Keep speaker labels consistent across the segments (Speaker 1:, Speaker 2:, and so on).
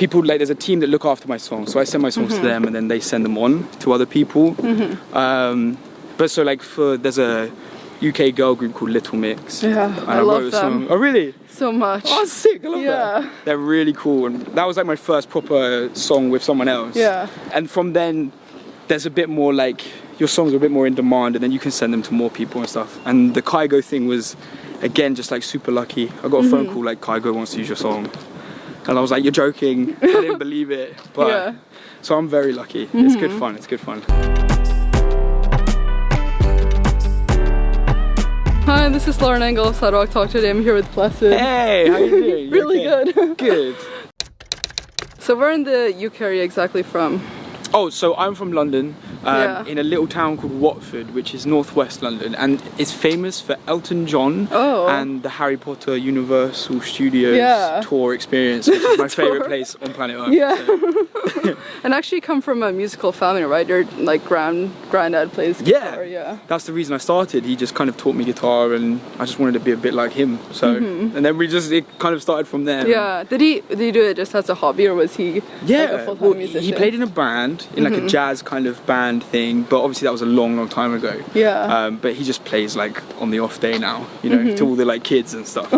Speaker 1: people, like, there's a team that look after my songs, so I send my songs to them and then they send them on to other people. But so like there's a UK girl group called Little Mix.
Speaker 2: Yeah,
Speaker 1: and
Speaker 2: I love them.
Speaker 1: Oh really?
Speaker 2: So much.
Speaker 1: Oh, sick! I love that. They're really cool, and that was like my first proper song with someone else.
Speaker 2: Yeah.
Speaker 1: And from then, there's a bit more like your songs are a bit more in demand, and then you can send them to more people and stuff. And the Kygo thing was, again, just like super lucky. I got a phone call like, Kygo wants to use your song, and I was like, you're joking? I didn't believe it, but so I'm very lucky. It's good fun. It's good fun.
Speaker 2: Hi, this is Lauren Engel of Sidewalk Talk. Today I'm here with Blessed.
Speaker 1: Hey, how you doing?
Speaker 2: Really good.
Speaker 1: Good.
Speaker 2: So where in the UK are you exactly from?
Speaker 1: Oh, so I'm from London, in a little town called Watford, which is northwest London, and it's famous for Elton John and the Harry Potter Universal Studios tour experience, which is my favourite place on planet Earth.
Speaker 2: Yeah.
Speaker 1: So.
Speaker 2: And actually come from a musical family, right? Your like granddad plays guitar. Yeah.
Speaker 1: That's the reason I started. He just kind of taught me guitar, and I just wanted to be a bit like him. So, and then it kind of started from there.
Speaker 2: Yeah. Did he do it just as a hobby, or was he like a full-time musician?
Speaker 1: He played in a band. In like a jazz kind of band thing, but obviously that was a long time ago.
Speaker 2: Yeah.
Speaker 1: But he just plays like on the off day now, you know, to all the like kids and stuff,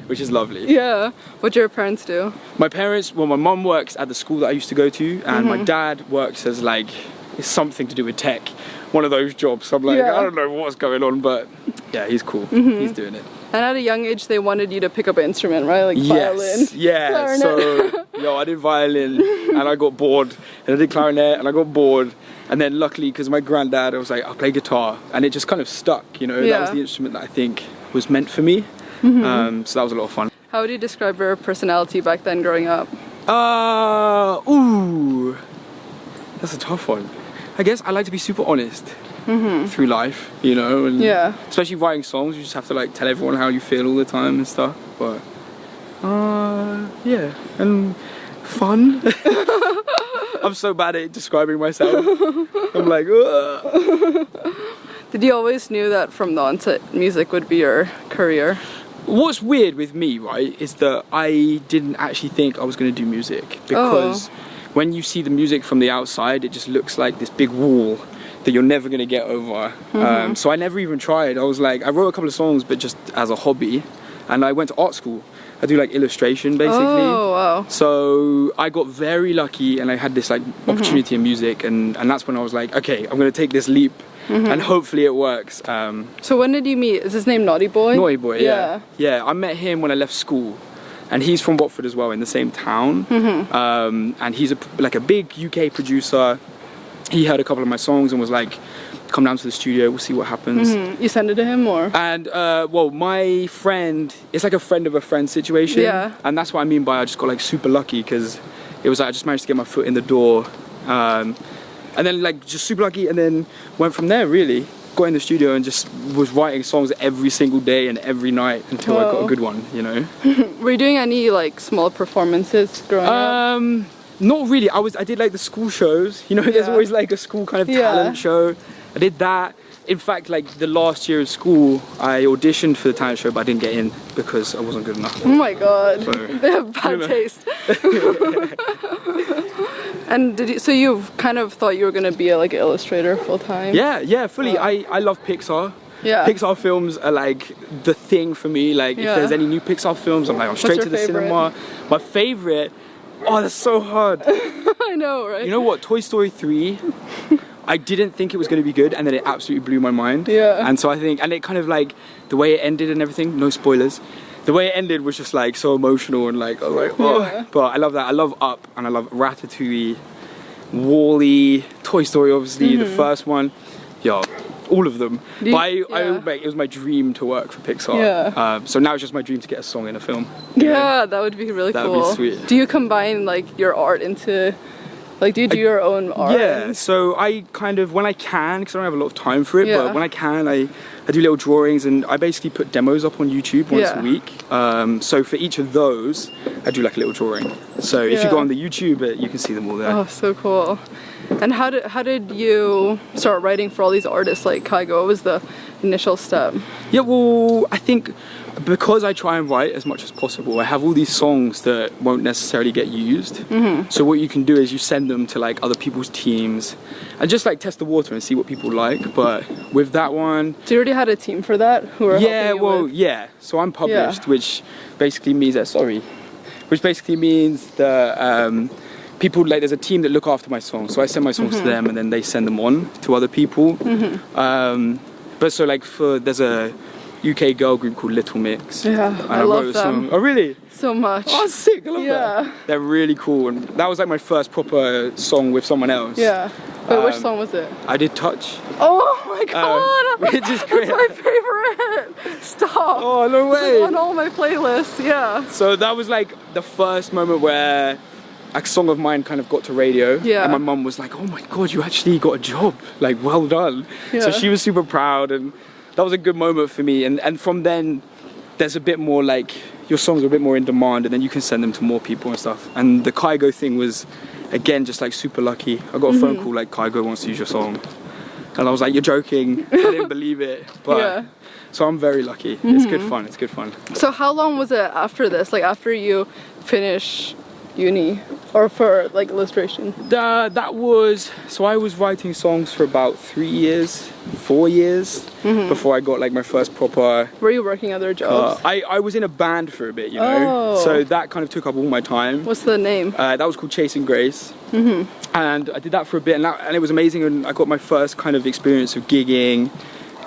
Speaker 1: which is lovely.
Speaker 2: Yeah. What do your parents do?
Speaker 1: My parents, well, my mum works at the school that I used to go to, and my dad works as like, it's something to do with tech, one of those jobs. I'm like, I don't know what's going on, but yeah, he's cool. He's doing it.
Speaker 2: And at a young age, they wanted you to pick up an instrument, right? Like violin.
Speaker 1: Yeah.
Speaker 2: Clarinet.
Speaker 1: So, I did violin and I got bored, and I did clarinet and I got bored, and then luckily, because my granddad, I was like, I'll play guitar, and it just kind of stuck, you know. That was the instrument that I think was meant for me. So that was a lot of fun.
Speaker 2: How would you describe your personality back then, growing up?
Speaker 1: That's a tough one. I guess I like to be super honest. Through life, you know, and especially writing songs, you just have to like tell everyone how you feel all the time and stuff. But and fun. I'm so bad at describing myself. I'm like, ugh.
Speaker 2: Did you always knew that from the onset music would be your career?
Speaker 1: What's weird with me, right, is that I didn't actually think I was going to do music, because when you see the music from the outside, it just looks like this big wall that you're never going to get over. So I never even tried. I was like, I wrote a couple of songs, but just as a hobby, and I went to art school. I do like illustration, basically.
Speaker 2: Oh, wow.
Speaker 1: So I got very lucky, and I had this like opportunity in music, and that's when I was like, okay, I'm going to take this leap, and hopefully it works.
Speaker 2: So when did you meet? Is his name Naughty Boy?
Speaker 1: Naughty Boy, yeah. I met him when I left school, and he's from Watford as well, in the same town. And he's a big UK producer. He heard a couple of my songs and was like, come down to the studio, we'll see what happens.
Speaker 2: You send it to him, or?
Speaker 1: And well, my friend, it's like a friend of a friend situation.
Speaker 2: Yeah.
Speaker 1: And that's what I mean by I just got like super lucky, because it was like I just managed to get my foot in the door. And then like just super lucky, and then went from there, really. Got in the studio and just was writing songs every single day and every night until I got a good one, you know.
Speaker 2: Were you doing any like small performances growing up?
Speaker 1: Not really. I did like the school shows, you know. There's always like a school kind of talent show. I did that. In fact, like the last year of school, I auditioned for the talent show, but I didn't get in because I wasn't good enough.
Speaker 2: Oh my god,
Speaker 1: So,
Speaker 2: they have bad taste. And so you kind of thought you were gonna be like an illustrator full time?
Speaker 1: Yeah, fully. I love Pixar. Yeah. Pixar films are like the thing for me. Like if there's any new Pixar films, I'm straight to the cinema. My favorite. Oh, that's so hard.
Speaker 2: I know, right?
Speaker 1: You know what? Toy Story 3. I didn't think it was going to be good, and then it absolutely blew my mind. Yeah. And so I think, and it kind of like the way it ended and everything. No spoilers. The way it ended was just like so emotional, and like I was like, oh. Yeah. But I love that. I love Up, and I love Ratatouille, Wall-E, Toy Story, obviously the first one. Yeah. All of them. But it was my dream to work for Pixar. Yeah. So now it's just my dream to get a song in a film.
Speaker 2: Yeah, that would be really cool.
Speaker 1: That would be sweet.
Speaker 2: Do you combine like your art into, like, do you do your own art?
Speaker 1: Yeah, so I kind of, when I can, because I don't have a lot of time for it, but when I can, I do little drawings, and I basically put demos up on YouTube once a week. So for each of those, I do like a little drawing. So if you go on the YouTube, you can see them all there.
Speaker 2: Oh, so cool. And how did you start writing for all these artists like Kygo? What was the initial step?
Speaker 1: Yeah, well, I think because I try and write as much as possible, I have all these songs that won't necessarily get used. So what you can do is you send them to like other people's teams and just like test the water and see what people like. But with that one,
Speaker 2: So you already had a team for that who were helping you with?
Speaker 1: yeah. So I'm published, which basically means that people, like, there's a team that look after my songs. So I send my songs to them and then they send them on to other people. But so like there's a UK girl group called Little Mix.
Speaker 2: Yeah,
Speaker 1: and
Speaker 2: I love
Speaker 1: wrote a
Speaker 2: them.
Speaker 1: song. Oh really?
Speaker 2: So much.
Speaker 1: Oh sick, I love that. They're really cool, and that was like my first proper song with someone else.
Speaker 2: Yeah. But which song was it?
Speaker 1: I did Touch.
Speaker 2: Oh my god!
Speaker 1: Which is great.
Speaker 2: That's my favorite! Stop!
Speaker 1: Oh no way!
Speaker 2: It's like on all my playlists, yeah.
Speaker 1: So that was like the first moment where a song of mine kind of got to radio.
Speaker 2: Yeah.
Speaker 1: And my mum was like, oh my god, you actually got a job. Like, well done.
Speaker 2: Yeah.
Speaker 1: So she was super proud, and that was a good moment for me. And from then, there's a bit more like, your songs are a bit more in demand, and then you can send them to more people and stuff. And the Kygo thing was, again, just like super lucky. I got a phone call like, Kygo wants to use your song. And I was like, you're joking. I didn't believe it. But so I'm very lucky. It's good fun. It's good fun.
Speaker 2: So how long was it after this? Like after you finish uni or for like illustration?
Speaker 1: That was, so I was writing songs for about 3 years, 4 years before I got like my first proper.
Speaker 2: Were you working other jobs?
Speaker 1: I was in a band for a bit, you know. So that kind of took up all my time.
Speaker 2: What's the name?
Speaker 1: That was called Chasing Grace. And I did that for a bit, and it was amazing, and I got my first kind of experience of gigging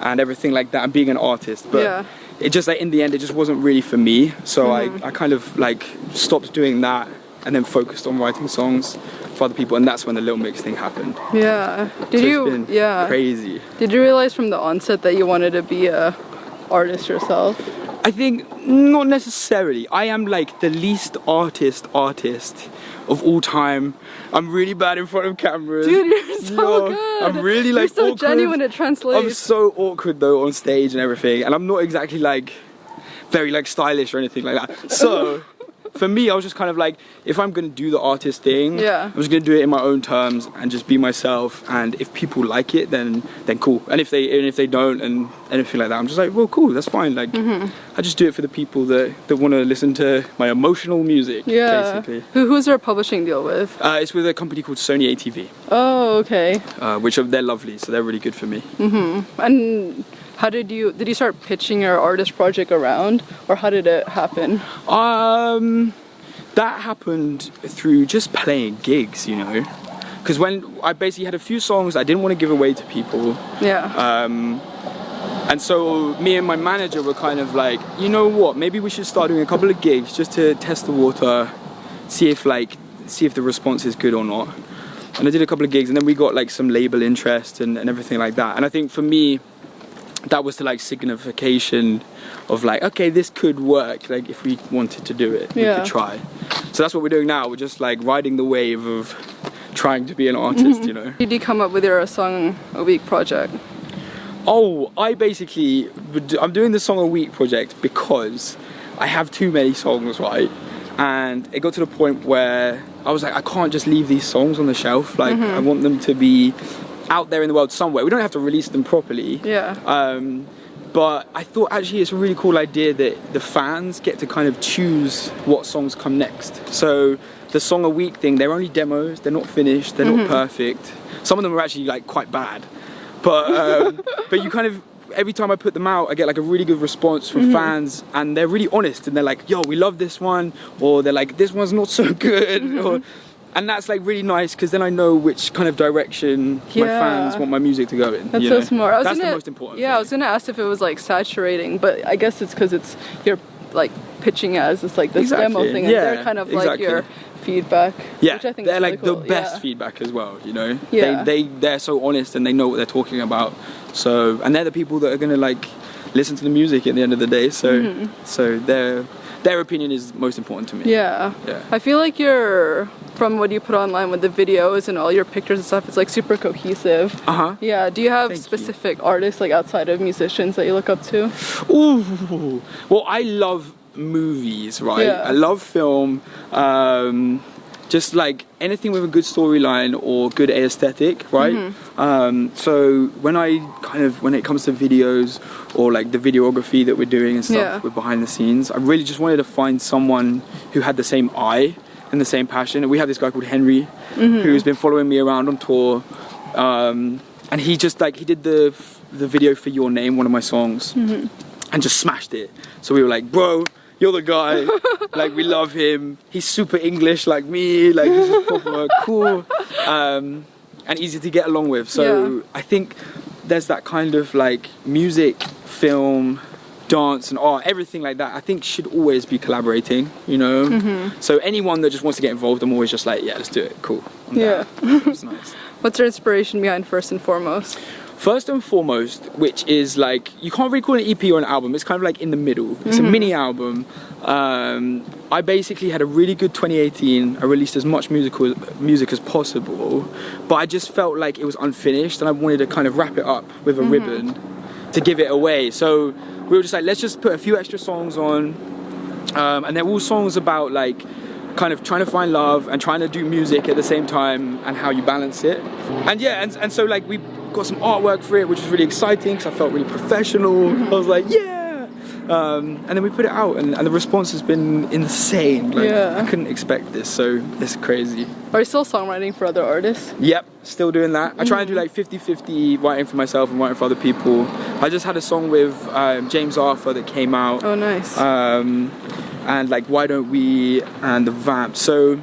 Speaker 1: and everything like that, and being an artist. But it just, like, in the end, it just wasn't really for me. So I kind of like stopped doing that and then focused on writing songs for other people, and that's when the Little Mix thing happened.
Speaker 2: Yeah. Did
Speaker 1: so
Speaker 2: you?
Speaker 1: It's been crazy.
Speaker 2: Did you realize from the onset that you wanted to be a artist yourself?
Speaker 1: I think not necessarily. I am like the least artist of all time. I'm really bad in front of cameras.
Speaker 2: Dude, you're so good.
Speaker 1: I'm really like
Speaker 2: you're so
Speaker 1: awkward.
Speaker 2: genuine, it translates.
Speaker 1: I'm so awkward though on stage and everything, and I'm not exactly like very like stylish or anything like that. So for me, I was just kind of like, if I'm gonna do the artist thing, I'm just gonna do it in my own terms and just be myself. And if people like it, then cool. And if they don't and anything like that, I'm just like, well, cool, that's fine. Like, I just do it for the people that want to listen to my emotional music. Basically.
Speaker 2: Who's your publishing deal with?
Speaker 1: It's with a company called Sony ATV.
Speaker 2: Oh, okay.
Speaker 1: Which they're lovely, so they're really good for me.
Speaker 2: And how did you start pitching your artist project around, or how did it happen?
Speaker 1: That happened through just playing gigs, you know, because when I basically had a few songs I didn't want to give away to people. And so me and my manager were kind of like, you know what, maybe we should start doing a couple of gigs just to test the water, see if the response is good or not. And I did a couple of gigs, and then we got like some label interest and everything like that. And I think for me, that was the like signification of like, okay, this could work. Like if we wanted to do it, we could try. So that's what we're doing now. We're just like riding the wave of trying to be an artist, you know.
Speaker 2: Did you come up with your song a week project?
Speaker 1: Oh, I'm doing the song a week project because I have too many songs, right? And it got to the point where I was like, I can't just leave these songs on the shelf. Like I want them to be out there in the world somewhere. We don't have to release them properly. But I thought actually it's a really cool idea that the fans get to kind of choose what songs come next. So the song a week thing, they're only demos, they're not finished, they're not perfect. Some of them are actually like quite bad. But but you kind of, every time I put them out, I get like a really good response from fans, and they're really honest, and they're like, yo, we love this one, or they're like, this one's not so good, and that's like really nice, because then I know which kind of direction my fans want my music to go in.
Speaker 2: That's so smart.
Speaker 1: That's the most important thing.
Speaker 2: I was gonna ask if it was like saturating, but I guess it's because you're like pitching as it's like this demo thing, and they're kind of like your feedback. Which I think
Speaker 1: they're
Speaker 2: is
Speaker 1: like
Speaker 2: really cool.
Speaker 1: the best feedback as well, you know. They're so honest, and they know what they're talking about. So, and they're the people that are gonna like listen to the music at the end of the day. So, so their opinion is most important to me. I feel like from what you put online with the videos and all your pictures and stuff, it's like super cohesive. Do you have specific artists like outside of musicians that you look up to? Ooh, well, I love movies, right? I love film. just like anything with a good storyline or good aesthetic, right? So when it comes to videos or like the videography that we're doing and stuff with behind the scenes, I really just wanted to find someone who had the same eye and the same passion. And we have this guy called Henry who's been following me around on tour, and he just like, he did the video for Your Name, one of my songs, and just smashed it. So we were like, bro, you're the guy. Like, we love him. He's super English like me. Like, he's just proper cool, and easy to get along with. So I think there's that kind of like music, film, dance and art, everything like that, I think should always be collaborating, you know? So anyone that just wants to get involved, I'm always just like, yeah, let's do it, cool. It's nice.
Speaker 2: What's your inspiration behind First and Foremost?
Speaker 1: First and Foremost, which is like, you can't really call it an EP or an album, it's kind of like in the middle. It's a mini album. I basically had a really good 2018. I released as much music as possible, but I just felt like it was unfinished and I wanted to kind of wrap it up with a ribbon to give it away. So we were just like, let's just put a few extra songs on, and they're all songs about like kind of trying to find love and trying to do music at the same time and how you balance it. And yeah, and so like we got some artwork for it, which was really exciting because I felt really professional. I was like, yeah. And then we put it out, and the response has been insane. Like, I couldn't expect this, so it's crazy.
Speaker 2: Are you still songwriting for other artists?
Speaker 1: Yep, still doing that. I try and do like 50-50 writing for myself and writing for other people. I just had a song with James Arthur that came out.
Speaker 2: Oh, nice.
Speaker 1: And like Why Don't We and the Vamp. So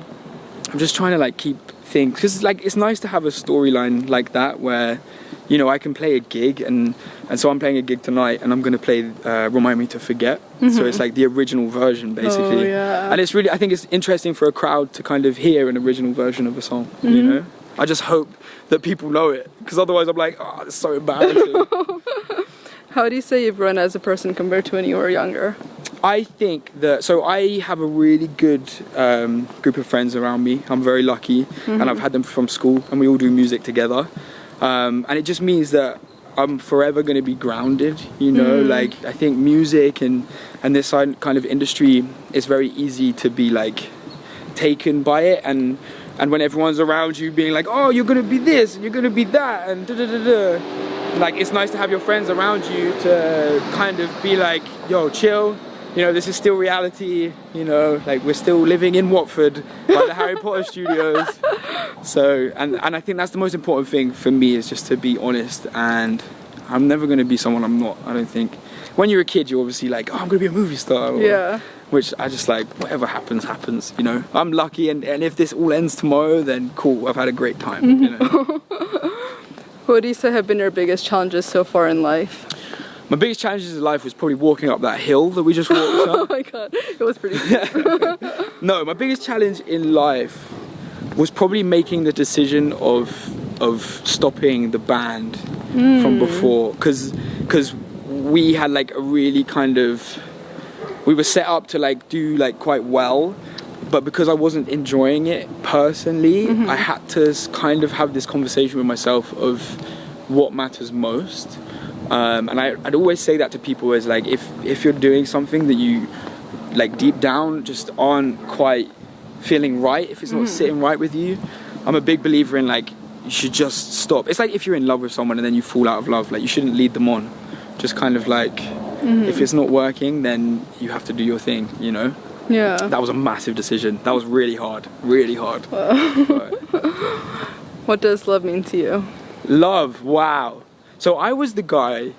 Speaker 1: I'm just trying to like keep things, because like it's nice to have a storyline like that where, you know, I can play a gig, and so I'm playing a gig tonight and I'm going to play Remind Me to Forget. So it's like the original version basically. And it's really, I think it's interesting for a crowd to kind of hear an original version of a song, you know? I just hope that people know it, because otherwise I'm like, oh, it's so embarrassing.
Speaker 2: How do you say you've grown as a person compared to when you were younger?
Speaker 1: I think that, so I have a really good group of friends around me. I'm very lucky, and I've had them from school, and we all do music together. And it just means that I'm forever going to be grounded, you know? Like, I think music and this kind of industry is very easy to be like taken by it, and when everyone's around you being like, oh, you're going to be this and you're going to be that and da-da-da-da. Like, it's nice to have your friends around you to kind of be like, yo, chill. You know, this is still reality, you know, like we're still living in Watford by the Harry Potter studios. So, and I think that's the most important thing for me, is just to be honest, and I'm never going to be someone I'm not, I don't think. When you're a kid, you're obviously like, oh, I'm going to be a movie star. Or, which I just like, whatever happens, happens, you know. I'm lucky, and if this all ends tomorrow, then cool, I've had a great time, you know.
Speaker 2: What do you say have been your biggest challenges so far in life?
Speaker 1: My biggest challenges in life was probably walking up that hill that we just walked up.
Speaker 2: Oh my god, it was pretty steep.
Speaker 1: No, my biggest challenge in life was probably making the decision of stopping the band from before, because we had like a really kind of, we were set up to like do like quite well, but because I wasn't enjoying it personally, I had to kind of have this conversation with myself of what matters most. And I'd always say that to people, as like, if you're doing something that you like deep down just aren't quite feeling right, if it's not sitting right with you, I'm a big believer in like, you should just stop. It's like if you're in love with someone and then you fall out of love, like you shouldn't lead them on. Just kind of like, if it's not working, then you have to do your thing, you know?
Speaker 2: Yeah.
Speaker 1: That was a massive decision. That was really hard, really hard.
Speaker 2: What does love mean to you?
Speaker 1: Love, wow. So I was the guy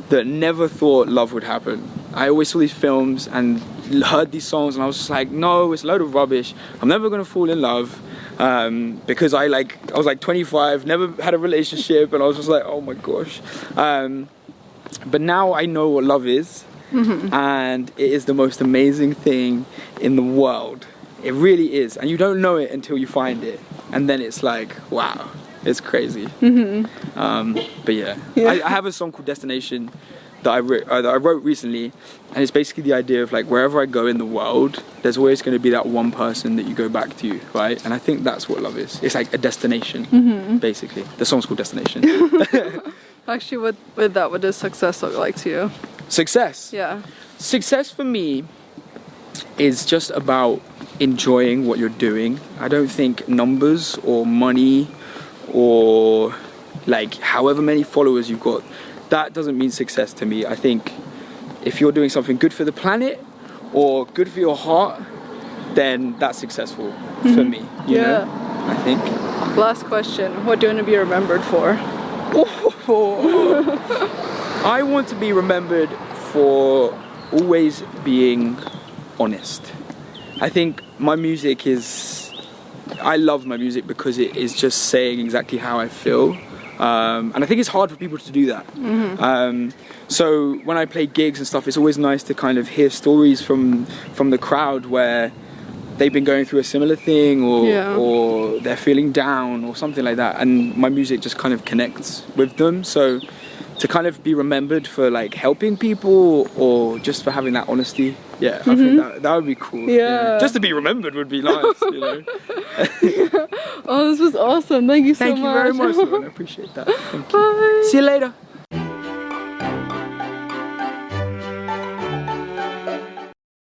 Speaker 1: that never thought love would happen. I always saw these films and heard these songs, and I was just like, no, it's a load of rubbish. I'm never gonna fall in love, because I was like 25, never had a relationship, and I was just like, oh my gosh. But now I know what love is, and it is the most amazing thing in the world. It really is, and you don't know it until you find it, and then it's like, wow. It's crazy. But yeah. I have a song called Destination that I wrote recently, and it's basically the idea of like, wherever I go in the world, there's always going to be that one person that you go back to, right? And I think that's what love is. It's like a destination, basically. The song's called Destination.
Speaker 2: Actually, with that, what does success look like to you?
Speaker 1: Success?
Speaker 2: Yeah.
Speaker 1: Success for me is just about enjoying what you're doing. I don't think numbers or money or like however many followers you've got, that doesn't mean success to me. I think if you're doing something good for the planet or good for your heart, then that's successful for me, you know, I think.
Speaker 2: Last question, what do you want to be remembered for?
Speaker 1: I want to be remembered for always being honest. I think my music is, I love my music because it is just saying exactly how I feel. And I think it's hard for people to do that. So when I play gigs and stuff, it's always nice to kind of hear stories from the crowd where they've been going through a similar thing or they're feeling down or something like that, and my music just kind of connects with them. So to kind of be remembered for like helping people or just for having that honesty, I think that would be cool. Just to be remembered would be nice, you know.
Speaker 2: Oh, this was awesome. Thank you so much.
Speaker 1: Thank you very much. I appreciate that. Thank you. Bye. See you later.